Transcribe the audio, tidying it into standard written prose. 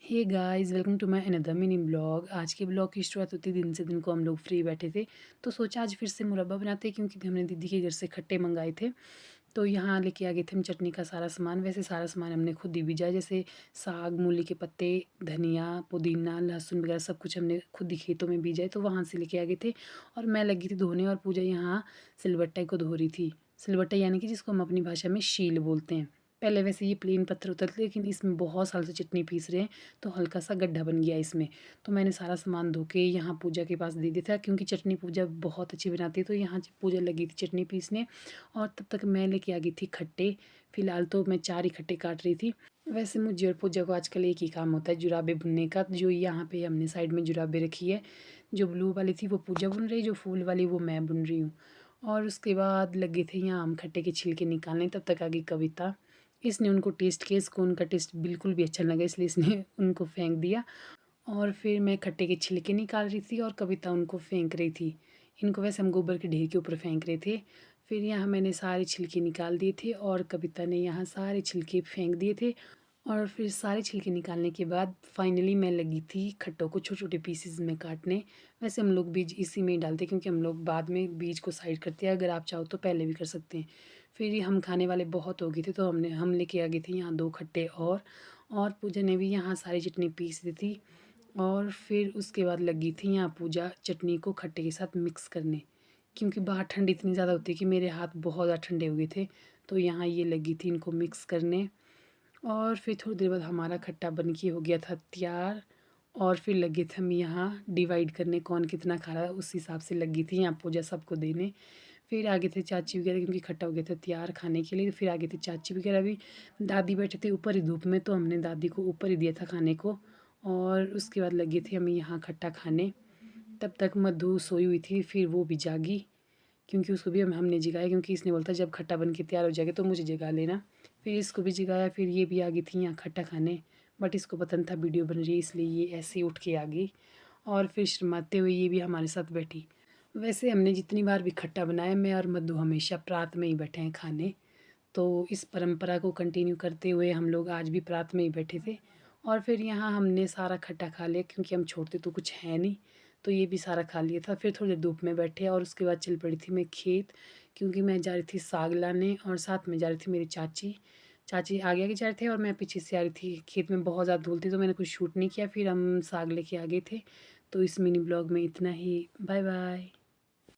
Hey guys, welcome to my another mini blog. आज के blog की शुरुआत होती दिन को हम लोग फ्री बैठे थे, तो सोचा आज फिर से मुरब्बा बनाते हैं, क्योंकि हमने दीदी के घर से खट्टे मंगाए थे। तो यहाँ लेके आ गए थे हम चटनी का सारा सामान। वैसे सारा सामान हमने खुद ही भिजाया, जैसे साग, मूली के पत्ते, धनिया, पुदीना, लहसुन वगैरह सब कुछ हमने खुद ही खेतों में भिजाए, तो वहाँ से लेके आ गए थे। और मैं लगी थी धोने, और पूजा यहाँ सिलबट्टे को धो रही थी। सिलबट्टा यानी कि जिसको हम अपनी भाषा में शील बोलते हैं। पहले वैसे ये प्लेन पत्थर होता था, लेकिन इसमें बहुत साल से चटनी पीस रहे हैं, तो हल्का सा गड्ढा बन गया इसमें। तो मैंने सारा सामान धो के यहाँ पूजा के पास दे दिया था, क्योंकि चटनी पूजा बहुत अच्छी बनाती है। तो यहाँ पूजा लगी थी चटनी पीसने, और तब तक मैं लेके आ गई थी खट्टे। फिलहाल तो मैं 4 ही खट्टे काट रही थी। वैसे मुझे और पूजा को आजकल एक ही काम होता है, जुराबे बुनने का। जो यहाँ पे हमने साइड में जुराबे रखी है, जो ब्लू वाली थी वो पूजा बुन रही, जो फूल वाली वो मैं बुन रही हूँ। और उसके बाद लगे थे यहाँ आम खट्टे के छिलके निकालने, तब तक आ गई कविता। इसने उनको टेस्ट किया, इसको उनका टेस्ट बिल्कुल भी अच्छा लगा, इसलिए इसने उनको फेंक दिया। और फिर मैं खट्टे के छिलके निकाल रही थी, और कविता उनको फेंक रही थी। इनको वैसे हम गोबर के ढेर के ऊपर फेंक रहे थे। फिर यहाँ मैंने सारे छिलके निकाल दिए थे, और कविता ने यहाँ सारे छिलके फेंक दिए थे। और फिर सारे छिलके निकालने के बाद फाइनली मैं लगी थी खट्टों को छोटे छोटे पीसेस में काटने। वैसे हम लोग बीज इसी में ही डालते हैं, क्योंकि हम लोग बाद में बीज को साइड करते हैं। अगर आप चाहो तो पहले भी कर सकते हैं। फिर ये हम खाने वाले बहुत हो गए थे, तो हम लेके आ गए थे यहाँ 2 खट्टे। और पूजा ने भी यहाँ सारी चटनी पीस दी थी। और फिर उसके बाद लगी थी यहाँ पूजा चटनी को खट्टे के साथ मिक्स करने, क्योंकि बाहर ठंड इतनी ज़्यादा होती है कि मेरे हाथ बहुत ज़्यादा ठंडे हो गए थे। तो यहाँ ये लगी थी इनको मिक्स करने। और फिर थोड़ी देर बाद हमारा खट्टा बन के हो गया था तैयार। और फिर लगे थे हम यहाँ डिवाइड करने, कौन कितना खा रहा है उस हिसाब से लगी थी यहाँ पूजा सबको देने। फिर आगे थे चाची वगैरह, क्योंकि खट्टा हो गया था तैयार खाने के लिए। फिर आगे थे चाची वगैरह भी। दादी बैठे थे ऊपर ही धूप में, तो हमने दादी को ऊपर ही दिया था खाने को। और उसके बाद लगे थे हम यहाँ खट्टा खाने। तब तक मधु सोई हुई थी, फिर वो भी जागी, क्योंकि उसको भी हमने जगाया, क्योंकि इसने बोलता जब खट्टा बन के तैयार हो जाएगा तो मुझे जगा लेना। फिर इसको भी जगाया, फिर ये भी आ गई थी यहाँ खट्टा खाने। बट इसको पता नहीं था वीडियो बन रही है, इसलिए ये ऐसे ही उठ के आ गई। और फिर शर्माते हुए ये भी हमारे साथ बैठी। वैसे हमने जितनी बार भी खट्टा बनाया, मैं और मधु हमेशा प्रात में ही बैठे हैं खाने। तो इस परंपरा को कंटिन्यू करते हुए हम लोग आज भी प्रात में ही बैठे थे। और फिर यहाँ हमने सारा खट्टा खा लिया, क्योंकि हम छोड़ते तो कुछ है नहीं। तो ये भी सारा खा लिया था। फिर थोड़ी देर धूप में बैठे, और उसके बाद चल पड़ी थी मैं खेत, क्योंकि मैं जा रही थी साग लाने, और साथ में जा रही थी मेरी चाची। चाची आगे आगे जा रहे थे, और मैं पीछे से आ रही थी। खेत में बहुत ज़्यादा धूल थी, तो मैंने कुछ शूट नहीं किया। फिर हम साग लेके आ गए थे। तो इस मिनी ब्लॉग में इतना ही। Bye bye.